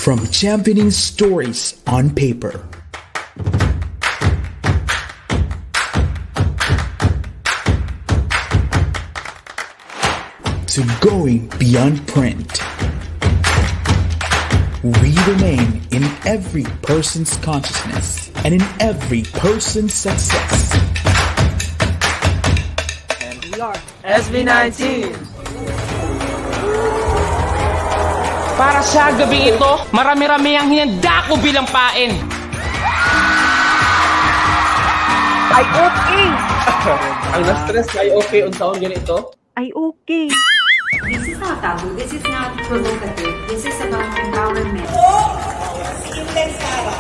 From championing stories on paper to going beyond print, we remain in every person's consciousness and in every person's success. And we are SB19. Para sa gabi ito, marami-rami ang hinanda ko bilang pain. Ay okay. Ang na-stress ay okay on sound ganito. Ay okay. This is not taboo. This is not provocative. This is about empowerment. Inday Sara,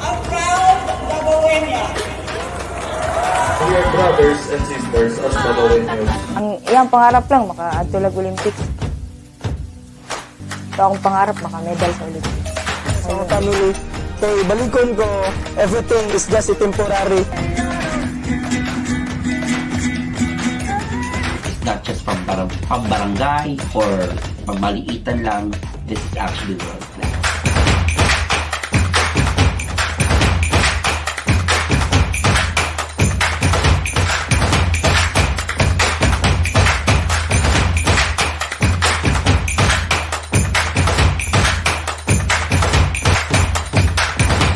a proud Babawenyan. We are brothers and sisters as Babawenyos. Ang iyang pangarap lang, maka-adtulag Olympics. Ito akong pangarap, maka-medal sa Olympics. So, family, so balikon ko, everything is just a temporary. Not just from barangay or pagmaliitan lang, this is actually world class.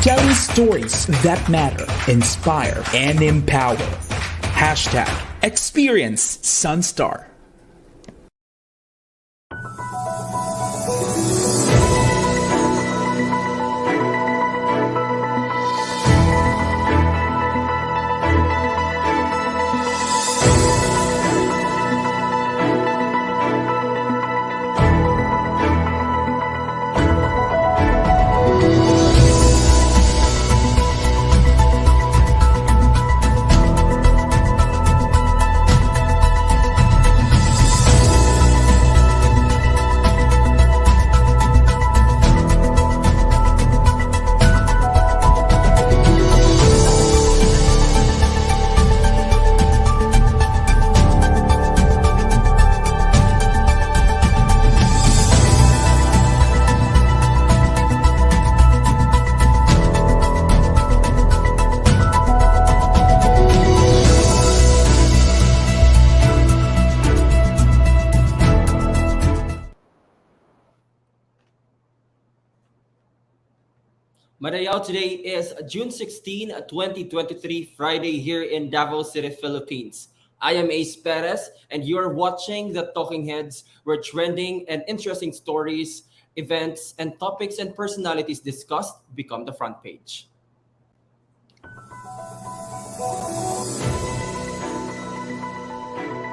Telling stories that matter, inspire, and empower. Hashtag Experience Sunstar. Madayaw, today is June 16, 2023, Friday here in Davao City, Philippines. I am Ace Perez, and you're watching The Talking Heads, where trending and interesting stories, events, and topics and personalities discussed become the front page.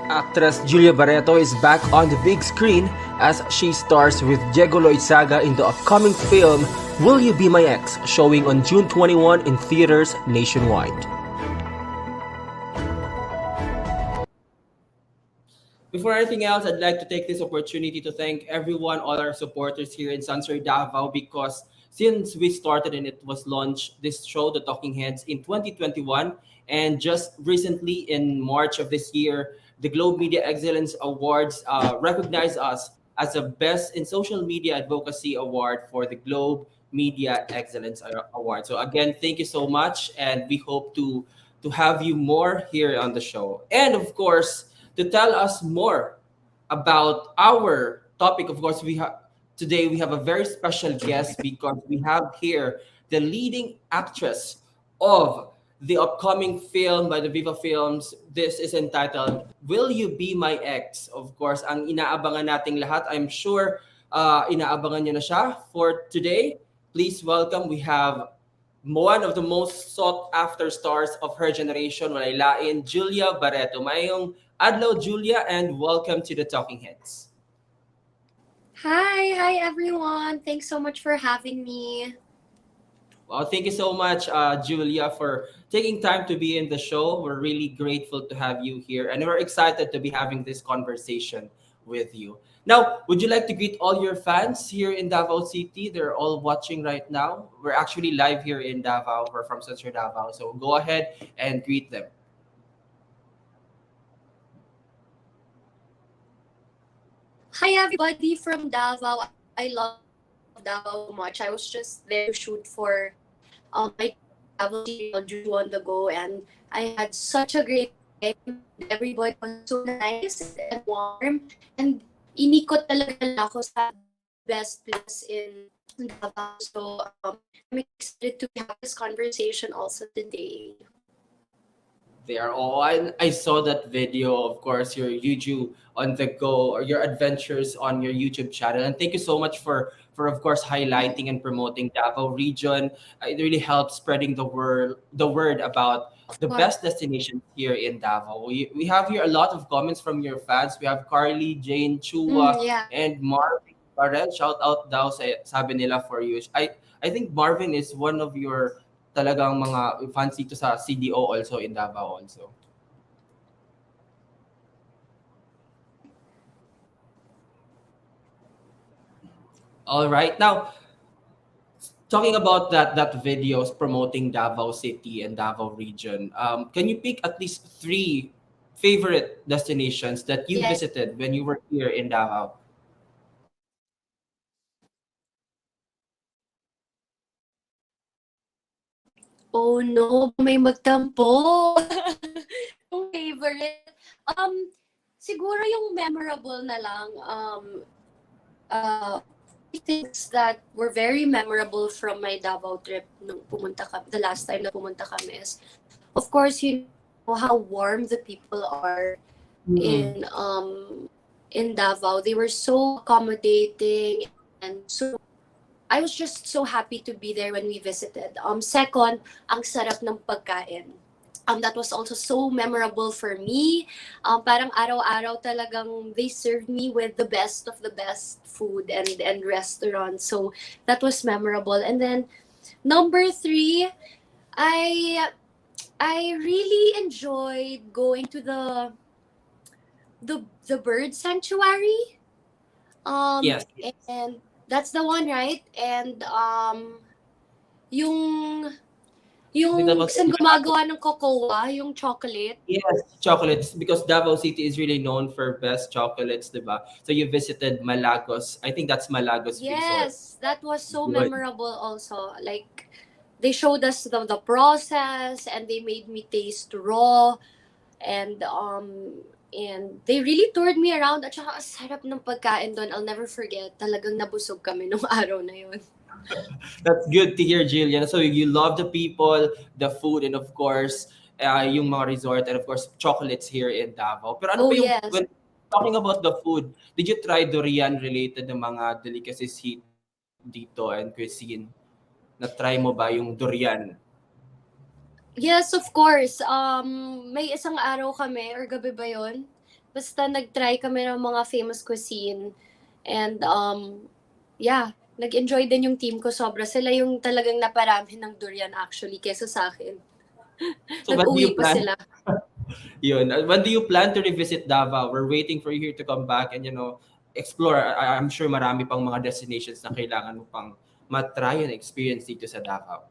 Actress Julia Barreto is back on the big screen as she stars with Diego Loizaga in the upcoming film Will You Be My Ex, showing on June 21 in theaters nationwide. Before anything else, I'd like to take this opportunity to thank everyone, all our supporters here in Sunstar Davao, because since we started and it was launched, this show, The Talking Heads, in 2021, and just recently in March of this year, the Globe Media Excellence Awards recognized us as the Best in Social Media Advocacy Award for the Globe Media Excellence Award. So again, thank you so much, and we hope to have you more here on the show. And of course, to tell us more about our topic, of course, today we have a very special guest because we have here the leading actress of the upcoming film by the Viva Films. This is entitled Will You Be My Ex? Of course, ang inaabangan nating lahat, I'm sure inaabangan nyo na siya. For today, please welcome, we have one of the most sought after stars of her generation, walay lain, Julia Barreto. Mayong adlaw, Julia, and welcome to The Talking Heads. Hi everyone. Thanks so much for having me. Well, thank you so much, Julia, for taking time to be in the show. We're really grateful to have you here, and we're excited to be having this conversation with you. Now, would you like to greet all your fans here in Davao City? They're all watching right now. We're actually live here in Davao. We're from Sunstar Davao, so go ahead and greet them. Hi everybody from Davao. I love Davao much. I was just there to shoot for my travel serial Drew on the Go, and I had such a great time. Everybody was so nice and warm, and inikot talaga nila ako sa best place in Davao. So I'm excited to have this conversation also today. There. Oh, I saw that video, of course, your YouTube on the go or your adventures on your YouTube channel. And thank you so much for of course highlighting and promoting Davao region. It really helps spreading the word about the best destinations here in Davao. We have here a lot of comments from your fans. We have Carly, Jane, Chua, Yeah. and Marvin Barrel. Shout out daw sabi nila for you. I think Marvin is one of your talagang mga fans dito sa CDO also in Davao also. All right. Now, talking about that videos promoting Davao City and Davao region, can you pick at least 3 favorite destinations that you Yes. visited when you were here in Davao? Oh no, may magtampo. Yung favorite. Siguro yung memorable na lang, things that were very memorable from my Davao trip nung the last time na pumunta kami is, of course, you know how warm the people are in Davao. They were so accommodating, and so I was just so happy to be there when we visited. Second, ang sarap ng pagkain. That was also so memorable for me. Parang araw-araw talagang they served me with the best of the best food and restaurants. So that was memorable. And then number 3, I really enjoyed going to the bird sanctuary. Yes. And that's the one, right? And yung saan gumagawa ng cocoa, yung chocolate. Yes, chocolates, because Davao City is really known for best chocolates, diba? So you visited Malagos. I think that's Malagos Resort. Yes, that was so Good. memorable also. Like, they showed us the process, and they made me taste raw, and they really toured me around. At saka sarap ng pagkain doon. I'll never forget. Talagang nabusog kami nung araw na yun. That's good to hear, Jillian. So you love the people, the food, and of course, yung mga resort, and of course, chocolates here in Davao. Pero ano Oh, ba yung, yes. when talking about the food, did you try durian-related na mga delicacies dito and cuisine? Na-try mo ba yung durian? Yes, of course. May isang araw kami, or gabi ba yun? Basta nag-try kami ng mga famous cuisine. And, yeah, nag-enjoy din yung team ko sobra. Sila yung talagang naparami ng durian actually, kesa sa akin. So when do you Nag-uwi pa plan? sila. Yun. When do you plan to revisit Davao? We're waiting for you here to come back and, explore. I'm sure marami pang mga destinations na kailangan mo pang matry and experience dito sa Davao.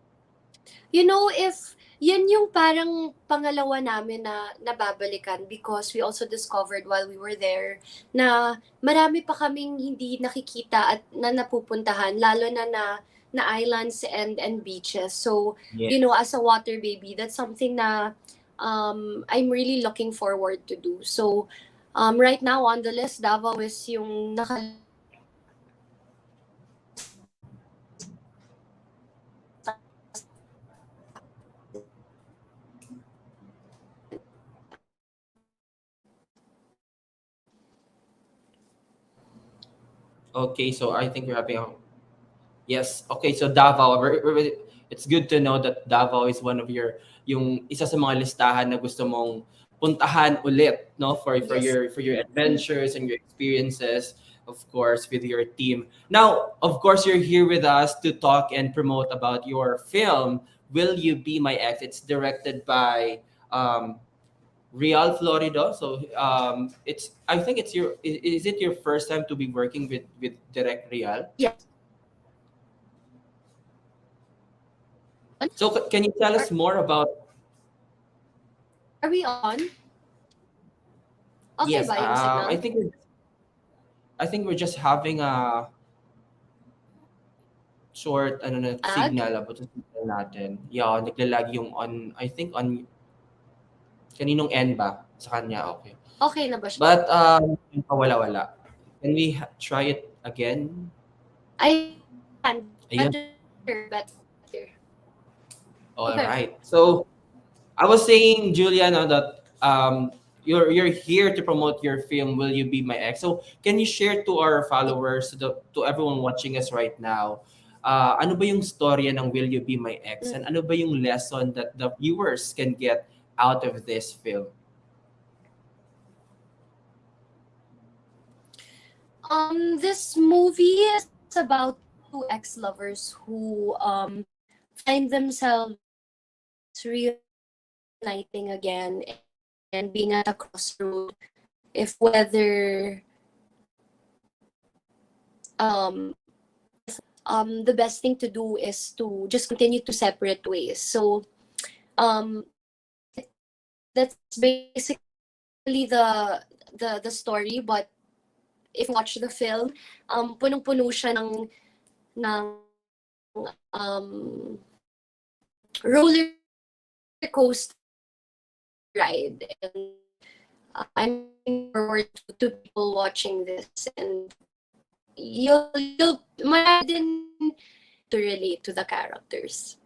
You know, if yan yung parang pangalawa namin na nababalikan, because we also discovered while we were there na marami pa kaming hindi nakikita at na napupuntahan, lalo na islands and beaches. So, Yes. you know, as a water baby, that's something na I'm really looking forward to do. So, right now on the list, Davao is yung Okay, so I think we're having yes. Okay, so Davao. It's good to know that Davao is one of yung isa sa mga listahan na gusto mong puntahan ulit, no? For Yes. your adventures and your experiences, of course, with your team. Now, of course, you're here with us to talk and promote about your film, Will You Be My Ex? It's directed by Real Florida. So I think it's is it your first time to be working with Direct Real? Yes. So can you tell us more about? Are we on? Okay Yes, ba yung signal? I think we're just having a short ano na Lag? signal about sa signal natin. Yeah, naglalag yung on, I think on kaninong end ba? Sa kanya, okay. Okay na ba siya? But wala. Can we try it again? I can. Ayun. Better. All Okay. right. So I was saying, Julia, no, that you're here to promote your film Will You Be My Ex. So can you share to our followers, to everyone watching us right now, ano ba yung storya ng Will You Be My Ex, and ano ba yung lesson that the viewers can get out of this film? This movie is about two ex-lovers who find themselves reuniting again and being at a crossroad if whether the best thing to do is to just continue to separate ways. So that's basically the story, but if you watch the film, punong-puno siya ng roller coaster ride, and I'm looking forward to people watching this, and you'll din to relate to the characters.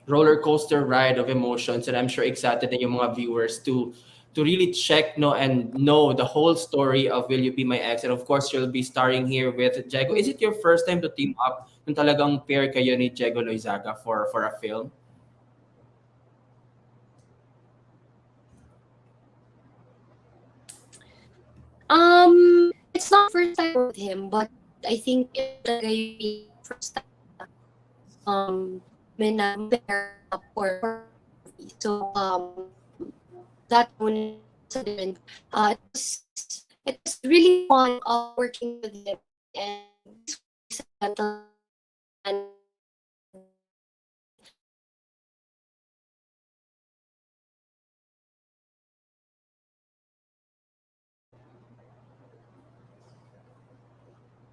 Roller coaster ride of emotions, and I'm sure excited na yung mga viewers to really check and know the whole story of Will You Be My Ex. And of course, you'll be starring here with Diego. Is it your first time to team up nung talagang pair kayo ni Diego Loizaga for a film? It's not first time with him, but I think it's first time pair up for so that one it's really fun working with him, and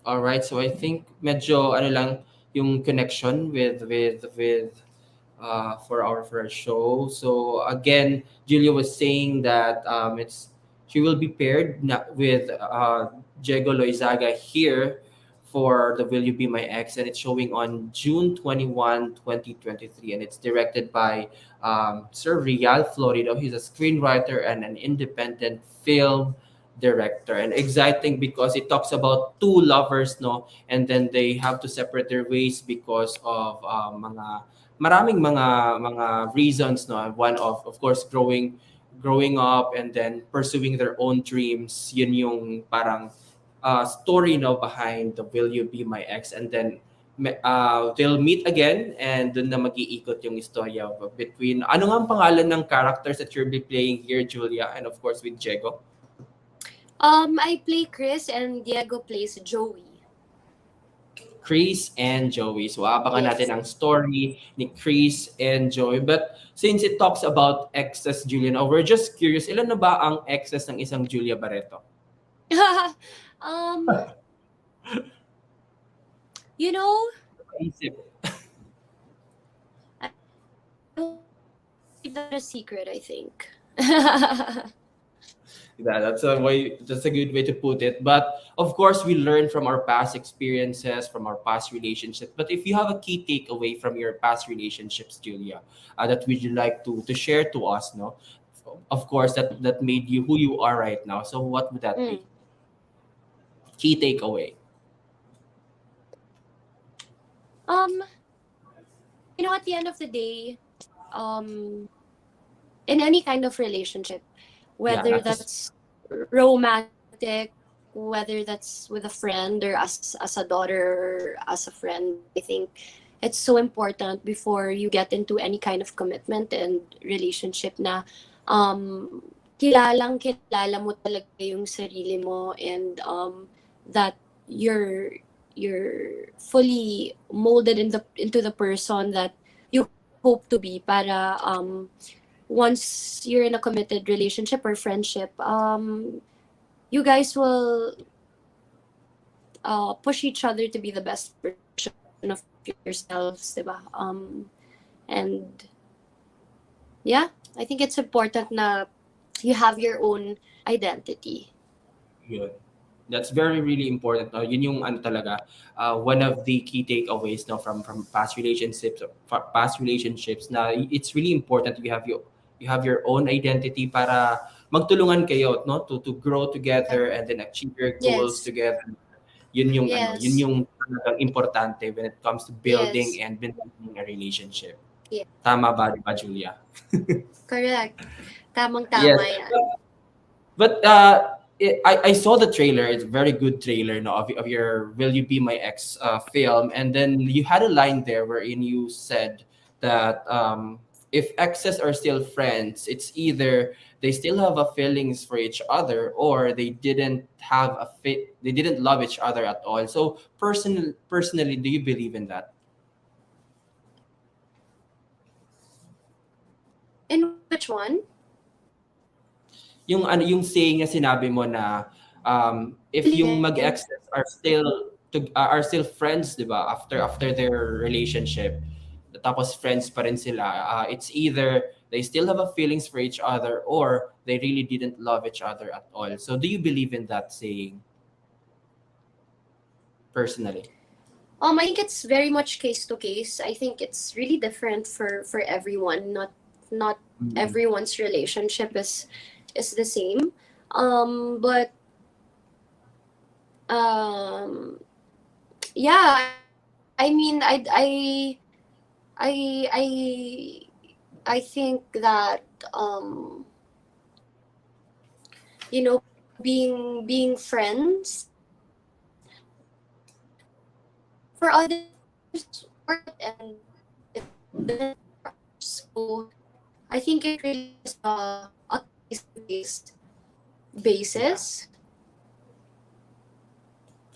All right, so I think medyo ano lang yung connection with for our first show. So again, Julia was saying that she will be paired with Diego Loizaga here for the Will You Be My Ex, and it's showing on June 21, 2023, and it's directed by Sir Rial Florido. He's a screenwriter and an independent film director, and exciting because it talks about two lovers, and then they have to separate their ways because of maraming mga reasons, one of course growing up and then pursuing their own dreams. Yun yung parang story behind the Will You Be My Ex, and then they'll meet again, and dun na mag-iikot yung istorya between ano nga ang pangalan ng characters that you'll be playing here, Julia, and of course with Diego. I play Chris and Diego plays Joey. Chris and Joey. So abangan natin ang story ni Chris and Joey. But since it talks about exes, Julia, we're just curious, ilan na ba ang exes ng isang Julia Barreto? You know, Isip. keep that a secret, I think. That's a good way to put it. But of course, we learn from our past experiences, from our past relationships. But if you have a key takeaway from your past relationships, Julia, that would you like to share to us, of course, that made you who you are right now. So what would that be? Key takeaway. At the end of the day, in any kind of relationship, whether that's romantic, whether that's with a friend or as a daughter or as a friend, I think it's so important before you get into any kind of commitment and relationship na kilala mo talaga yung sarili mo, and that you're fully molded into the person that you hope to be, para once you're in a committed relationship or friendship, you guys will push each other to be the best version of yourselves, diba? And yeah, I think it's important na you have your own identity. Yun. That's very really important. No? Yun yung ano talaga, one of the key takeaways no from past relationships na it's really important you have your own identity para magtulungan kayo no to grow together and then achieve your goals Yes. together. Yun yung ano, Yes. yun yung talagang importante when it comes to building Yes. and maintaining a relationship. Yeah. Tama ba, di ba, Julia? Correct. Tamang-tama Yes. yan. But I saw the trailer. It's a very good trailer no, of your Will You Be My Ex film. And then you had a line there wherein you said that if exes are still friends, it's either they still have a feelings for each other or they didn't have they didn't love each other at all. So personally, do you believe in that? In which one? Yung ano yung saying na sinabi mo na if yung mag-exes are still friends, 'di ba? After their relationship, tapos friends pa rin sila. It's either they still have a feelings for each other or they really didn't love each other at all. So do you believe in that saying? Personally. I think it's very much case to case. I think it's really different for everyone. Not everyone's relationship is the same. But yeah, I mean, I think that you know, being friends for others and so I think it really is a case-based basis.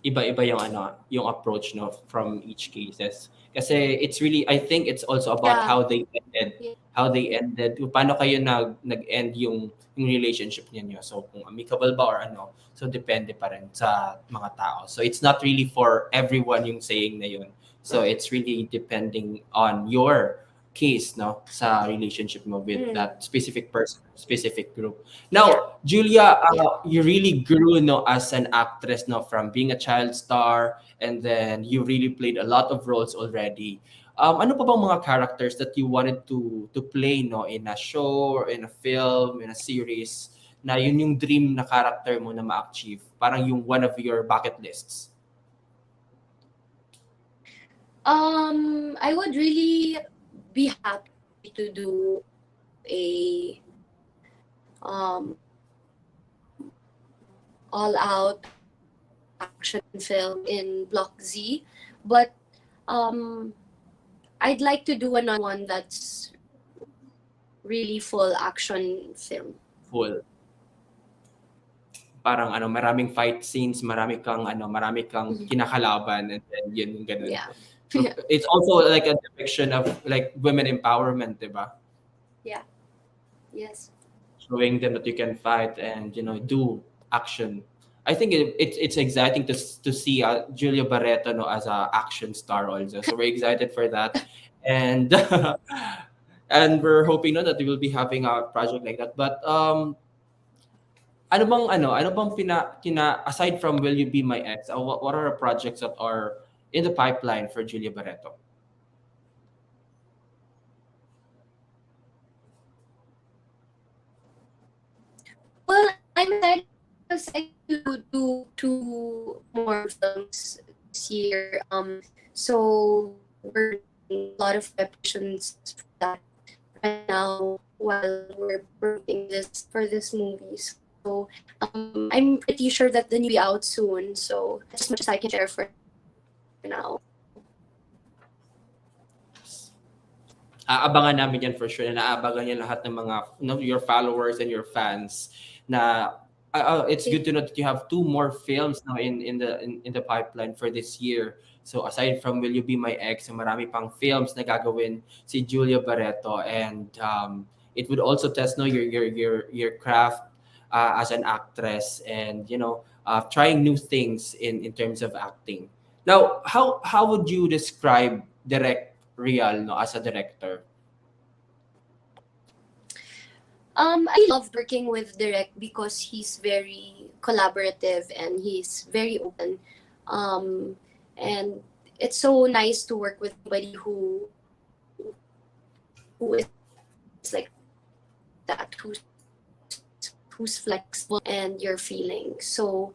Iba-iba yung ano, yung approach no from each cases. Kasi it's really I think it's also about Yeah. how they ended. Yeah. How they ended. Paano kayo nag-end yung relationship niyo. So kung amicable ba or ano. So depende pa rin sa mga tao. So it's not really for everyone yung saying na yun. So it's really depending on your case no sa relationship mo with that specific person, specific group. Now, Julia, you really grew no as an actress no from being a child star and then you really played a lot of roles already. Ano pa bang mga characters that you wanted to play no in a show or in a film, in a series na yun yung dream na character mo na ma-achieve? Parang yung one of your bucket lists. I would really be happy to do a all-out action film in Block Z, but I'd like to do another one that's really full action film. Full. Parang ano, maraming fight scenes, marami kang kinakalaban and then yun yung ganun. Yeah. So, it's also like a depiction of like women empowerment, diba? Yeah. Yes. Showing them that you can fight and do action. I think it's exciting to see Julia Barreto no as a action star also. So we're excited for that, and and we're hoping that we will be having a project like that. But ano bang aside from Will You Be My Ex? What are the projects that are in the pipeline for Julia Barreto? Well, I'm excited to do 2 more films this year. So we're doing a lot of preparations for that right now while we're working for this movie. So I'm pretty sure that the new will be out soon. So that's as much as I can share for now. Aabangan namin yan for sure. Naabangan yan lahat ng mga your followers and your fans. Na it's good to know that you have 2 more films now in the pipeline for this year. So aside from Will You Be My Ex, marami pang films na gagawin si Julia Barreto, and it would also test your craft as an actress, and trying new things in terms of acting. Now, how would you describe Direct Real, no, as a director? I love working with Direk because he's very collaborative and he's very open. And it's so nice to work with somebody who is like that, who's flexible and your feelings. So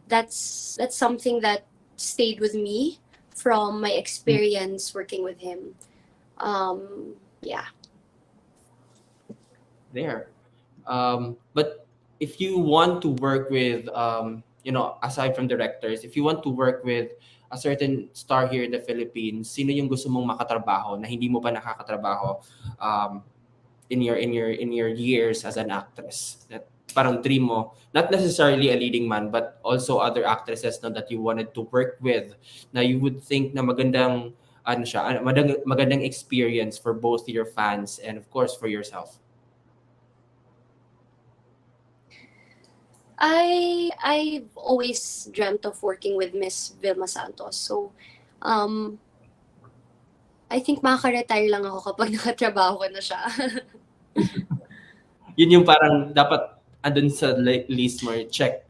that's something that stayed with me from my experience working with him. Yeah. There. But if you want to work with, aside from directors, if you want to work with a certain star here in the Philippines, sino yung gusto mong makatrabaho na hindi mo pa nakakatrabaho in your years as an actress? That parang dream mo, not necessarily a leading man, but also other actresses that you wanted to work with, na you would think na magandang magandang experience for both your fans and of course for yourself. I've always dreamt of working with Miss Vilma Santos. So, I think makaka-retire lang ako kapag nakatrabaho ko na siya. Yun yung parang dapat andun sa list mo, check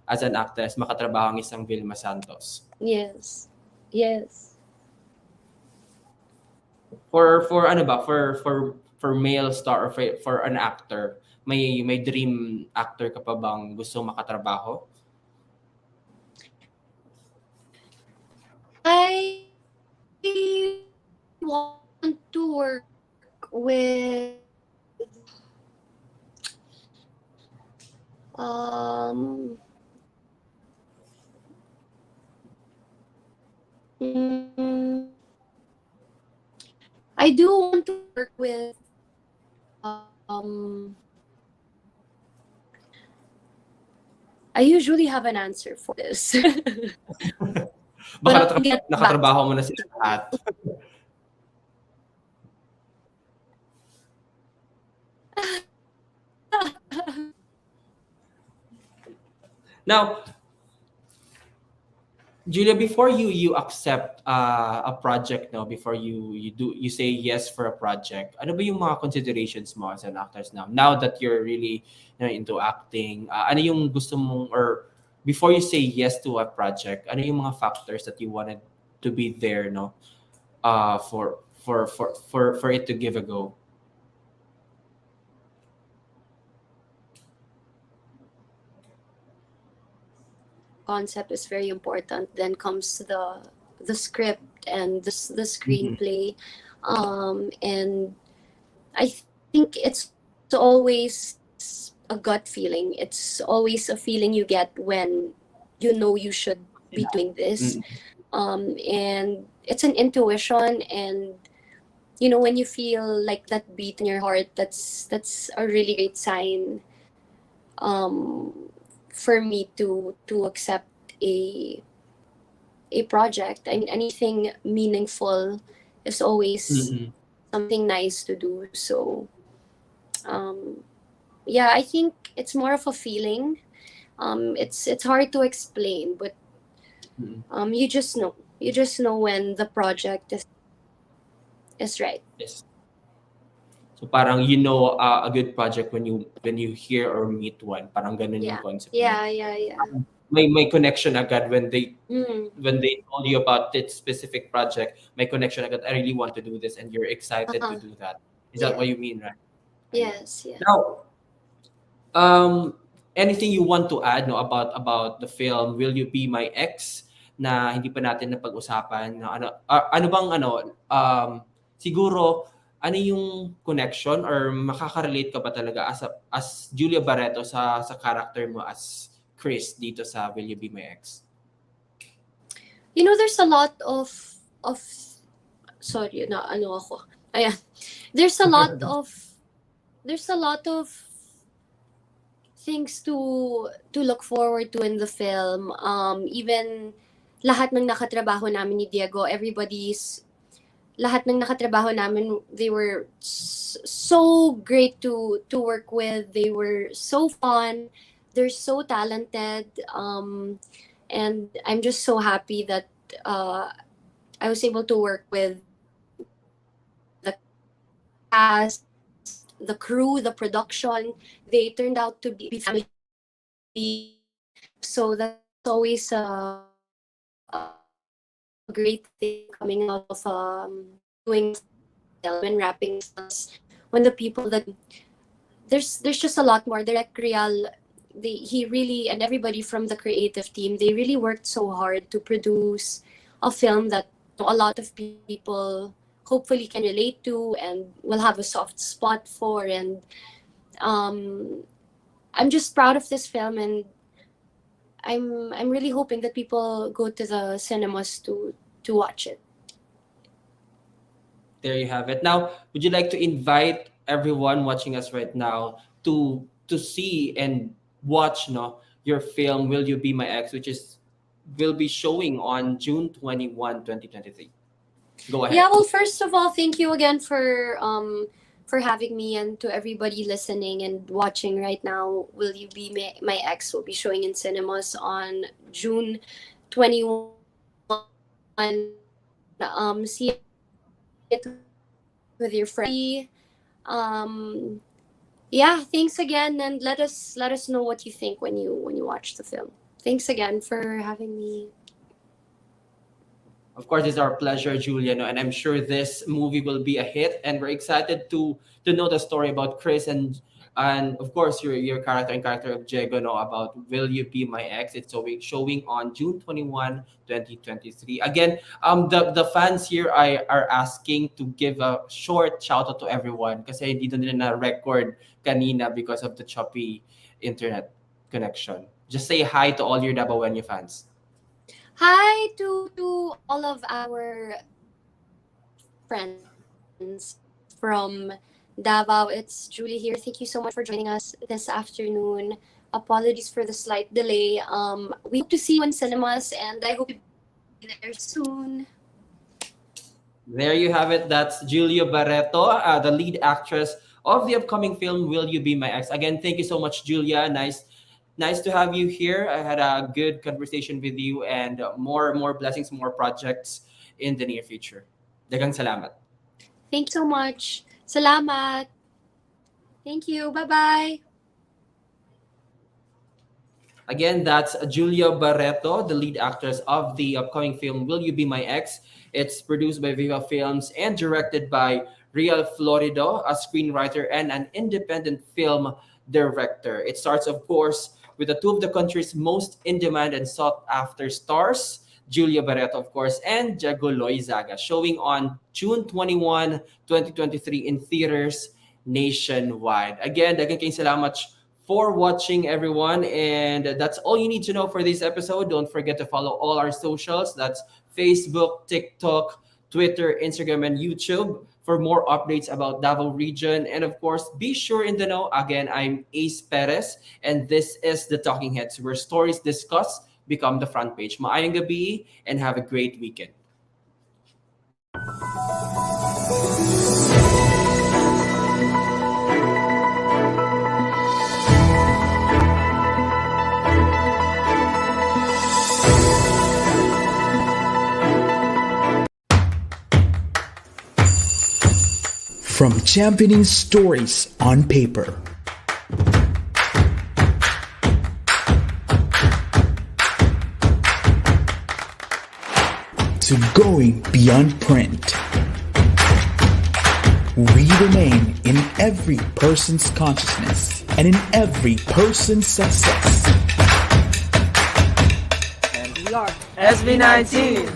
as an actress, makatrabaho ang isang Vilma Santos. Yes. Yes. For ano ba? For male star or for an actor, may dream actor ka pa bang gusto makatrabaho? I want to work with I do want to work with I usually have an answer for this. Baka nakatrabaho mo na sila lahat. Now, Julia, before you accept a project, no, before you say yes for a project, ano ba yung mga considerations mo as an actor now? Now that you're really into acting, ano yung gusto mong, or before you say yes to a project, ano yung mga factors that you wanted to be there, no, for it to give a go? Concept is very important. Then comes the script and the screenplay, and I think it's always a gut feeling. It's always a feeling you get when you know you should be doing this, and it's an intuition. And when you feel like that beat in your heart, that's a really great sign. For me to accept a project, and anything meaningful is always something nice to do. So yeah, I think it's more of a feeling. It's hard to explain, but you just know when the project is right. Yes. So parang a good project when you hear or meet one. Parang ganun yung concept. Yeah. May connection agad when they told you about that specific project. May connection agad. I really want to do this, and you're excited to do that. Is that what you mean, right? Yes. Now, anything you want to add, no, about the film Will You Be My Ex na hindi pa natin napag-usapan? Ano bang siguro ano yung connection or makaka-relate ka ba talaga as Julia Barreto sa character mo as Chris dito sa Will You Be My Ex? There's a lot of sorry na ano ako. Ayan. There's a lot of things to look forward to in the film. Even lahat ng nakatrabaho namin ni Diego, lahat ng nakatrabaho namin, they were so great to work with. They were so fun. they're so talented, and I'm just so happy that I was able to work with the cast, the crew, the production. They turned out to be family, so that's always a great thing coming out of doing film and wrapping films. When the people that there's just a lot more. Direct Real, he really, and everybody from the creative team, they really worked so hard to produce a film that a lot of people hopefully can relate to and will have a soft spot for. And I'm just proud of this film, and I'm really hoping that people go to the cinemas to watch it. There you have it. Now, would you like to invite everyone watching us right now to see and watch your film Will You Be My Ex, which will be showing on June 21, 2023. Go ahead. Yeah, well, first of all, thank you again for having me, and to everybody listening and watching right now. Will You Be My Ex will be showing in cinemas on June 21. See it with your friend. Yeah, thanks again, and let us know what you think when you watch the film. Thanks again for having me. Of course, it's our pleasure, Julia, and I'm sure this movie will be a hit, and we're excited to know the story about Chris and of course your character of Diego, about Will You Be My Ex. It's showing on June 21, 2023. Again, the fans here are asking to give a short shout out to everyone kasi hindi nila na record kanina because of the choppy internet connection. Just say hi to all your Dabawenyo fans. Hi to all of our friends from Davao. It's Julie here. Thank you so much for joining us this afternoon. Apologies for the slight delay. We hope to see you in cinemas, and I hope you'll be there soon. There you have it. That's Julia Barreto, the lead actress of the upcoming film Will You Be My Ex. Again, thank you so much, Julia. Nice to have you here. I had a good conversation with you, and more blessings, more projects in the near future. Daghang salamat. Thanks so much. Salamat. Thank you. Bye-bye. Again, that's Julia Barreto, the lead actress of the upcoming film Will You Be My Ex. It's produced by Viva Films and directed by Real Florido, a screenwriter and an independent film director. It starts, of course, with the two of the country's most in-demand and sought-after stars, Julia Barreto, of course, and Diego Loizaga, showing on June 21, 2023 in theaters nationwide. Again, daghang kayong salamat for watching, everyone, and that's all you need to know for this episode. Don't forget to follow all our socials. That's Facebook, TikTok, Twitter, Instagram, and YouTube for more updates about Davao region. And of course, be sure in the know. Again, I'm Ace Perez, and this is The Talking Heads, where stories discussed become the front page. Maayong gabi, and have a great weekend. From championing stories on paper to going beyond print, we remain in every person's consciousness and in every person's success. And we are SB19.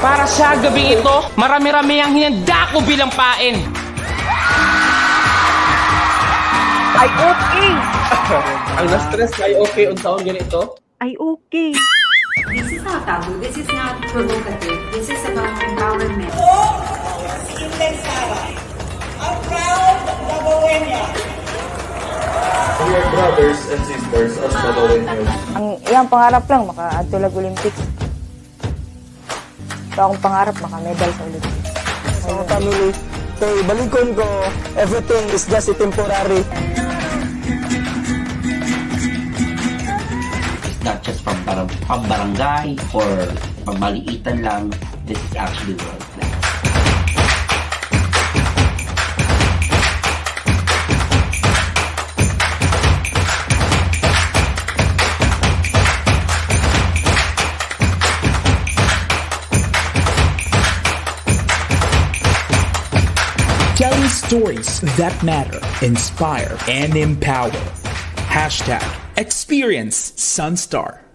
Para sa gabi ito, marami-rami ang hinanda ko bilang pain. Ay okay. Ang na-stress ay okay on sound ganito? Ay okay. This is not taboo. This is not provocative. This is about empowerment. Ako, si Inday Sara, a proud Dabawenyan. We are brothers and sisters as Dabawenyos. Ang iyang pangarap lang, maka-Adtulag Olympics. So akong pangarap, maka-medal sa Olympics. So family, so balikon ko, everything is just temporary. pambarangay or pagmaliitan lang, this is actually world class. Telling stories that matter, inspire, and empower. #Experience Sunstar.